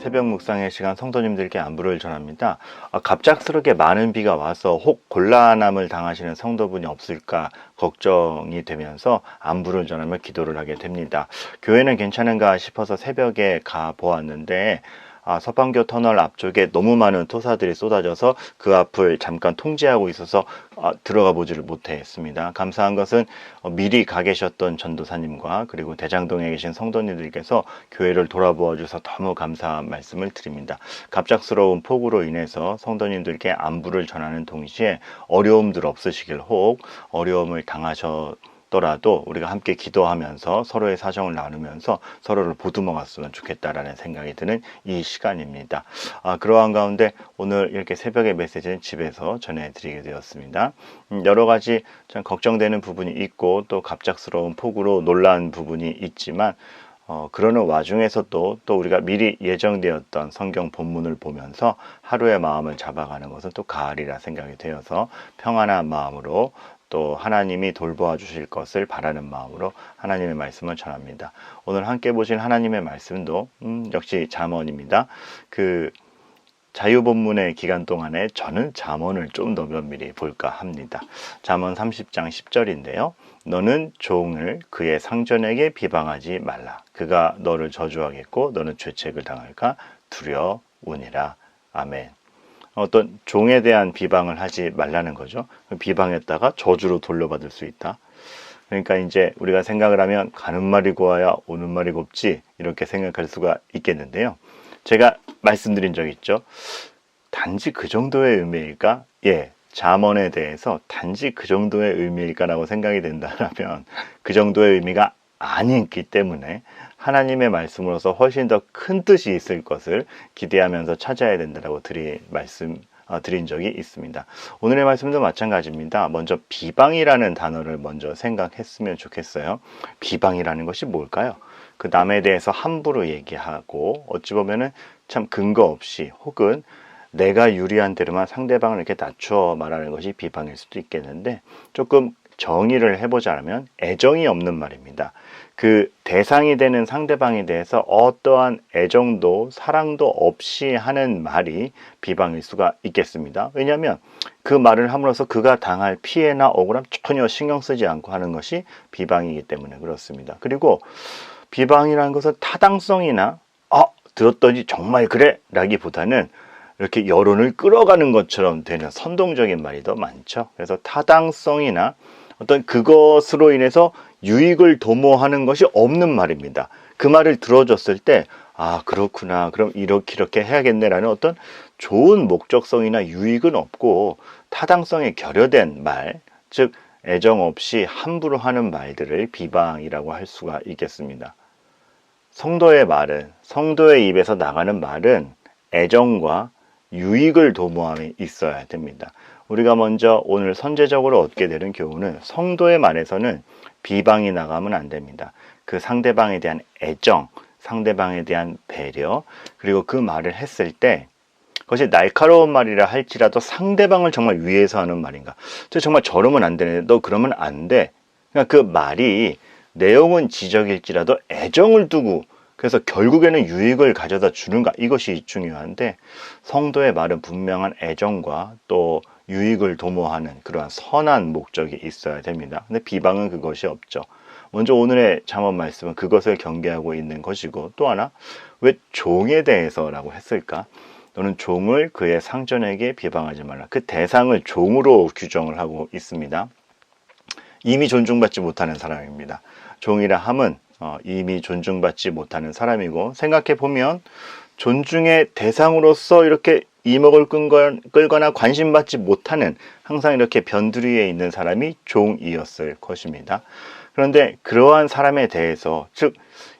새벽 묵상의 시간 성도님들께 안부를 전합니다. 갑작스럽게 많은 비가 와서 혹 곤란함을 당하시는 성도분이 없을까 걱정이 되면서 안부를 전하며 기도를 하게 됩니다. 교회는 괜찮은가 싶어서 새벽에 가 보았는데 서방교 터널 앞쪽에 너무 많은 토사들이 쏟아져서 그 앞을 잠깐 통제하고 있어서 들어가 보지를 못했습니다. 감사한 것은 미리 가 계셨던 전도사님과 그리고 대장동에 계신 성도님들께서 교회를 돌아보아 주셔서 너무 감사한 말씀을 드립니다. 갑작스러운 폭우로 인해서 성도님들께 안부를 전하는 동시에 어려움들 없으시길, 혹 어려움을 당하셨더라도 우리가 함께 기도하면서 서로의 사정을 나누면서 서로를 보듬어 갔으면 좋겠다라는 생각이 드는 이 시간입니다. 그러한 가운데 오늘 이렇게 새벽의 메시지는 집에서 전해드리게 되었습니다. 여러 가지 참 걱정되는 부분이 있고 또 갑작스러운 폭우로 놀란 부분이 있지만 그러는 와중에서도 또 우리가 미리 예정되었던 성경 본문을 보면서 하루의 마음을 잡아가는 것은 또 가을이라 생각이 되어서 평안한 마음으로 또 하나님이 돌보아 주실 것을 바라는 마음으로 하나님의 말씀을 전합니다. 오늘 함께 보신 하나님의 말씀도 역시 잠언입니다. 그 자유본문의 기간 동안에 저는 잠언을 좀 더 면밀히 볼까 합니다. 잠언 30장 10절인데요. 너는 종을 그의 상전에게 비방하지 말라. 그가 너를 저주하겠고 너는 죄책을 당할까 두려우니라. 아멘. 어떤 종에 대한 비방을 하지 말라는 거죠. 비방했다가 저주로 돌려받을 수 있다. 그러니까 이제 우리가 생각을 하면 가는 말이 고와야 오는 말이 곱지 이렇게 생각할 수가 있겠는데요. 제가 말씀드린 적 있죠. 단지 그 정도의 의미일까? 잠언에 대해서 단지 그 정도의 의미일까라고 생각이 된다면 그 정도의 의미가 아니기 때문에 하나님의 말씀으로서 훨씬 더 큰 뜻이 있을 것을 기대하면서 찾아야 된다고 드린 적이 있습니다. 오늘의 말씀도 마찬가지입니다. 먼저 비방이라는 단어를 먼저 생각했으면 좋겠어요. 비방이라는 것이 뭘까요? 그 남에 대해서 함부로 얘기하고 어찌 보면은 참 근거 없이 혹은 내가 유리한 대로만 상대방을 이렇게 낮춰 말하는 것이 비방일 수도 있겠는데 조금 정의를 해보자면 애정이 없는 말입니다. 그 대상이 되는 상대방에 대해서 어떠한 애정도 사랑도 없이 하는 말이 비방일 수가 있겠습니다. 왜냐하면 그 말을 함으로써 그가 당할 피해나 억울함 전혀 신경 쓰지 않고 하는 것이 비방이기 때문에 그렇습니다. 그리고 비방이라는 것은 타당성이나 들었더니 정말 그래? 라기보다는 이렇게 여론을 끌어가는 것처럼 되는 선동적인 말이 더 많죠. 그래서 타당성이나 어떤 그것으로 인해서 유익을 도모하는 것이 없는 말입니다. 그 말을 들어줬을 때 그렇구나, 그럼 이렇게 해야겠네라는 어떤 좋은 목적성이나 유익은 없고 타당성에 결여된 말, 즉 애정 없이 함부로 하는 말들을 비방이라고 할 수가 있겠습니다. 성도의 입에서 나가는 말은 애정과 유익을 도모함이 있어야 됩니다. 우리가 먼저 오늘 선제적으로 얻게 되는 교훈은 성도의 말에서는 비방이 나가면 안 됩니다. 그 상대방에 대한 애정, 상대방에 대한 배려, 그리고 그 말을 했을 때 그것이 날카로운 말이라 할지라도 상대방을 정말 위해서 하는 말인가? 정말 저러면 안 되는데 너 그러면 안 돼. 그러니까 그 말이 내용은 지적일지라도 애정을 두고 그래서 결국에는 유익을 가져다 주는가? 이것이 중요한데 성도의 말은 분명한 애정과 또 유익을 도모하는 그러한 선한 목적이 있어야 됩니다. 근데 비방은 그것이 없죠. 먼저 오늘의 잠언 말씀은 그것을 경계하고 있는 것이고 또 하나 왜 종에 대해서라고 했을까? 너는 종을 그의 상전에게 비방하지 말라. 그 대상을 종으로 규정을 하고 있습니다. 이미 존중받지 못하는 사람입니다. 종이라 함은 이미 존중받지 못하는 사람이고 생각해보면 존중의 대상으로서 이렇게 이목을 끌거나 관심받지 못하는 항상 이렇게 변두리에 있는 사람이 종이었을 것입니다. 그런데 그러한 사람에 대해서 즉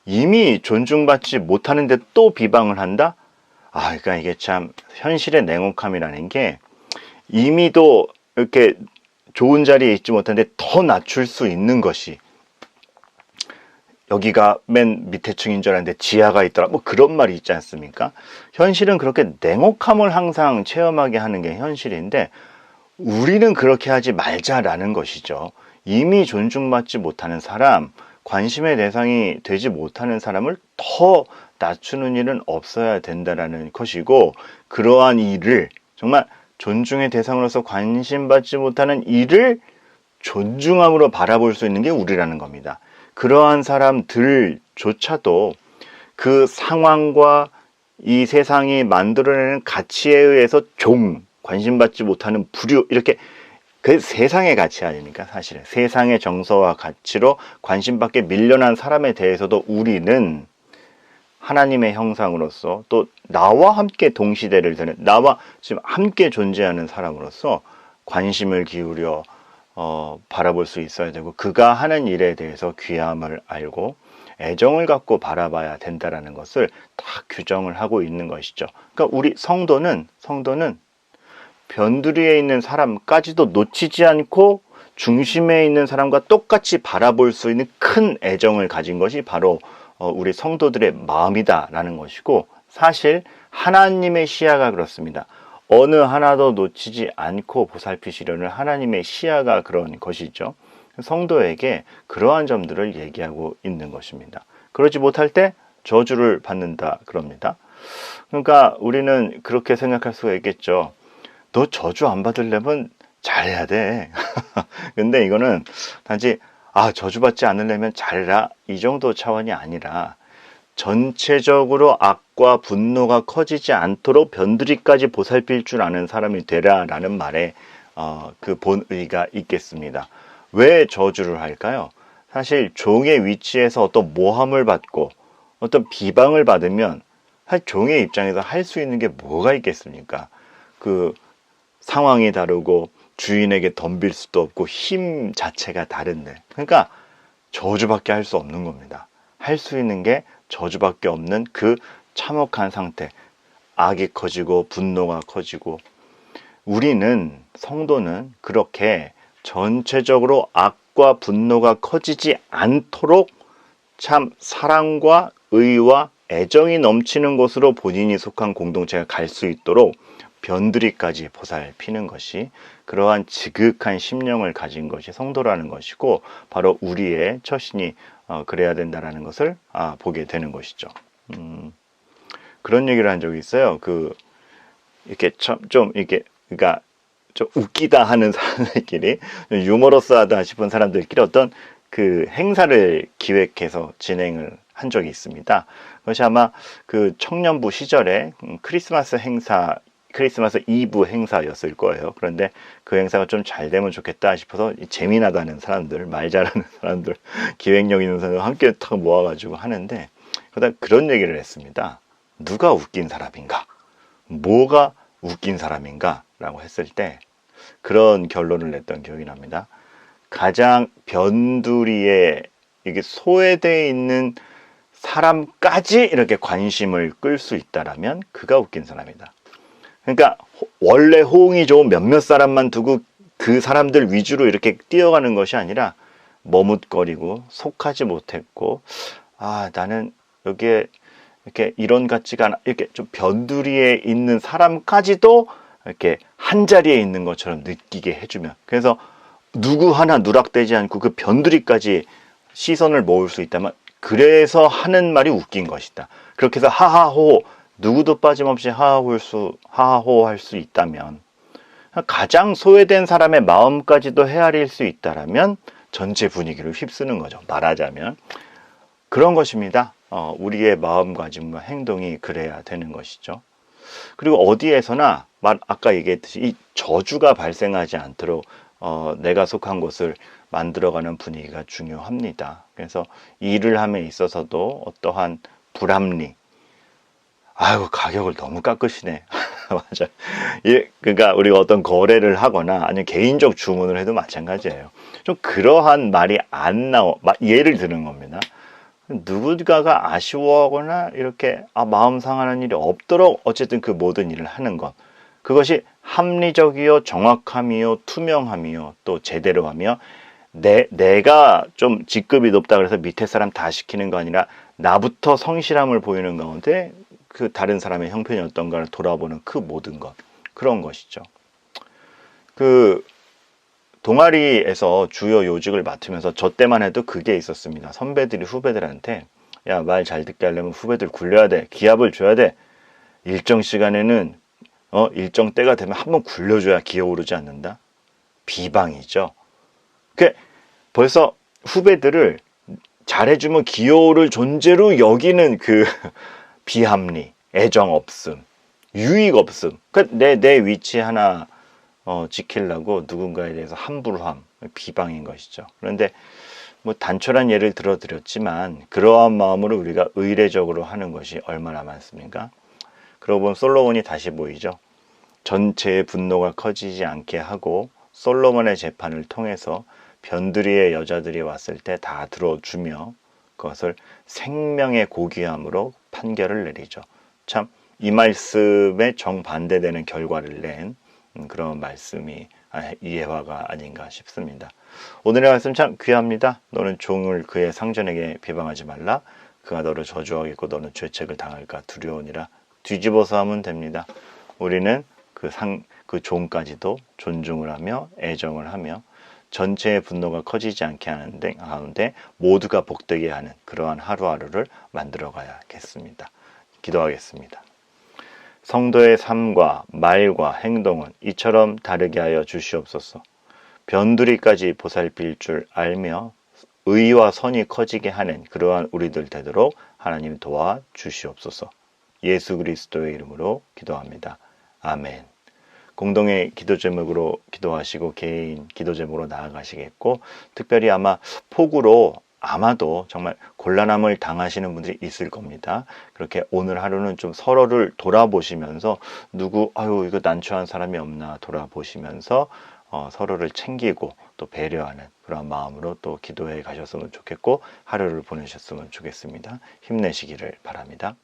이미 존중받지 못하는데 또 비방을 한다? 그러니까 이게 참 현실의 냉혹함이라는 게 이미도 이렇게 좋은 자리에 있지 못한데 더 낮출 수 있는 것이 여기가 맨 밑에 층인 줄 알았는데 지하가 있더라. 그런 말이 있지 않습니까? 현실은 그렇게 냉혹함을 항상 체험하게 하는 게 현실인데 우리는 그렇게 하지 말자라는 것이죠. 이미 존중받지 못하는 사람, 관심의 대상이 되지 못하는 사람을 더 낮추는 일은 없어야 된다라는 것이고, 그러한 일을 정말 존중의 대상으로서 관심받지 못하는 일을 존중함으로 바라볼 수 있는 게 우리라는 겁니다. 그러한 사람들조차도 그 상황과 이 세상이 만들어내는 가치에 의해서 관심받지 못하는 부류, 이렇게 그 세상의 가치 아닙니까? 사실은 세상의 정서와 가치로 관심받게 밀려난 사람에 대해서도 우리는 하나님의 형상으로서, 또 나와 함께 동시대를 되는, 나와 지금 함께 존재하는 사람으로서 관심을 기울여 바라볼 수 있어야 되고, 그가 하는 일에 대해서 귀함을 알고 애정을 갖고 바라봐야 된다라는 것을 다 규정을 하고 있는 것이죠. 그러니까 우리 성도는 변두리에 있는 사람까지도 놓치지 않고 중심에 있는 사람과 똑같이 바라볼 수 있는 큰 애정을 가진 것이 바로 우리 성도들의 마음이다라는 것이고, 사실 하나님의 시야가 그렇습니다. 어느 하나도 놓치지 않고 보살피시려는 하나님의 시야가 그런 것이죠. 성도에게 그러한 점들을 얘기하고 있는 것입니다. 그러지 못할 때 저주를 받는다 그럽니다. 그러니까 우리는 그렇게 생각할 수가 있겠죠. 너 저주 안 받으려면 잘해야 돼. 근데 이거는 단지 저주받지 않으려면 잘해라, 이 정도 차원이 아니라 전체적으로 악과 분노가 커지지 않도록 변두리까지 보살필 줄 아는 사람이 되라라는 말에 그 본의가 있겠습니다. 왜 저주를 할까요? 사실 종의 위치에서 어떤 모함을 받고 어떤 비방을 받으면 사실 종의 입장에서 할 수 있는 게 뭐가 있겠습니까? 그 상황이 다르고 주인에게 덤빌 수도 없고 힘 자체가 다른데, 그러니까 저주밖에 할 수 없는 겁니다. 할 수 있는 게 저주밖에 없는 그 참혹한 상태, 악이 커지고 분노가 커지고, 우리는 성도는 그렇게 전체적으로 악과 분노가 커지지 않도록 참 사랑과 의와 애정이 넘치는 곳으로 본인이 속한 공동체가 갈 수 있도록 변두리까지 보살피는 것이, 그러한 지극한 심령을 가진 것이 성도라는 것이고, 바로 우리의 처신이 그래야 된다라는 것을 보게 되는 것이죠. 그런 얘기를 한 적이 있어요. 이렇게 좀 이렇게, 그러니까 좀 웃기다 하는 사람들끼리, 유머러스하다 싶은 사람들끼리 어떤 그 행사를 기획해서 진행을 한 적이 있습니다. 그것이 아마 그 청년부 시절에 크리스마스 이브 행사였을 거예요. 그런데 그 행사가 좀 잘 되면 좋겠다 싶어서 재미나다는 사람들, 말 잘하는 사람들, 기획력 있는 사람들 함께 탁 모아가지고 하는데, 그러다 그런 얘기를 했습니다. 누가 웃긴 사람인가? 뭐가 웃긴 사람인가? 라고 했을 때 그런 결론을 냈던 기억이 납니다. 가장 변두리에 이게 소외되어 있는 사람까지 이렇게 관심을 끌 수 있다라면 그가 웃긴 사람이다. 그러니까 원래 호응이 좋은 몇몇 사람만 두고 그 사람들 위주로 이렇게 뛰어가는 것이 아니라 머뭇거리고 속하지 못했고, 나는 여기에 이렇게 이런 가치가 않아, 이렇게 좀 변두리에 있는 사람까지도 이렇게 한 자리에 있는 것처럼 느끼게 해주면, 그래서 누구 하나 누락되지 않고 그 변두리까지 시선을 모을 수 있다면, 그래서 하는 말이 웃긴 것이다. 그렇게 해서 하하호, 누구도 빠짐없이 하하호 할 수 있다면, 가장 소외된 사람의 마음까지도 헤아릴 수 있다라면 전체 분위기를 휩쓰는 거죠. 말하자면 그런 것입니다. 우리의 마음가짐과 행동이 그래야 되는 것이죠. 그리고 어디에서나 아까 얘기했듯이 이 저주가 발생하지 않도록 내가 속한 곳을 만들어가는 분위기가 중요합니다. 그래서 일을 함에 있어서도 어떠한 불합리, 가격을 너무 깎으시네. 맞아. 그러니까 우리가 어떤 거래를 하거나 아니면 개인적 주문을 해도 마찬가지예요. 좀 그러한 말이 안 예를 드는 겁니다. 누군가가 아쉬워하거나 이렇게 마음 상하는 일이 없도록 어쨌든 그 모든 일을 하는 것, 그것이 합리적이요, 정확함이요, 투명함이요, 또 제대로 하며, 내가 좀 직급이 높다 그래서 밑에 사람 다 시키는 거 아니라 나부터 성실함을 보이는 가운데 그 다른 사람의 형편이 어떤가를 돌아보는 그 모든 것, 그런 것이죠. 그 동아리에서 주요 요직을 맡으면서 저 때만 해도 그게 있었습니다. 선배들이 후배들한테 야, 말 잘 듣게 하려면 후배들 굴려야 돼. 기합을 줘야 돼. 일정 시간에는 일정 때가 되면 한번 굴려줘야 기어오르지 않는다. 비방이죠. 그 벌써 후배들을 잘해주면 기어오를 존재로 여기는 그 비합리, 애정 없음, 유익 없음. 내 위치 하나 지키려고 누군가에 대해서 함부로함, 비방인 것이죠. 그런데 뭐 단촐한 예를 들어드렸지만 그러한 마음으로 우리가 의례적으로 하는 것이 얼마나 많습니까? 그러고 보면 솔로몬이 다시 보이죠. 전체의 분노가 커지지 않게 하고 솔로몬의 재판을 통해서 변두리의 여자들이 왔을 때 다 들어주며 그것을 생명의 고귀함으로 판결을 내리죠. 참 이 말씀에 정반대되는 결과를 낸 그런 말씀이 예화가 아닌가 싶습니다. 오늘의 말씀 참 귀합니다. 너는 종을 그의 상전에게 비방하지 말라. 그가 너를 저주하겠고 너는 죄책을 당할까 두려우니라. 뒤집어서 하면 됩니다. 우리는 그 종까지도 존중을 하며 애정을 하며 전체의 분노가 커지지 않게 하는 가운데 모두가 복되게 하는 그러한 하루하루를 만들어 가야겠습니다. 기도하겠습니다. 성도의 삶과 말과 행동은 이처럼 다르게 하여 주시옵소서. 변두리까지 보살필 줄 알며 의와 선이 커지게 하는 그러한 우리들 되도록 하나님 도와 주시옵소서. 예수 그리스도의 이름으로 기도합니다. 아멘. 공동의 기도 제목으로 기도하시고 개인 기도 제목으로 나아가시겠고, 특별히 아마 폭우로 아마도 정말 곤란함을 당하시는 분들이 있을 겁니다. 그렇게 오늘 하루는 좀 서로를 돌아보시면서 이거 난처한 사람이 없나 돌아보시면서 서로를 챙기고 또 배려하는 그런 마음으로 또 기도해 가셨으면 좋겠고 하루를 보내셨으면 좋겠습니다. 힘내시기를 바랍니다.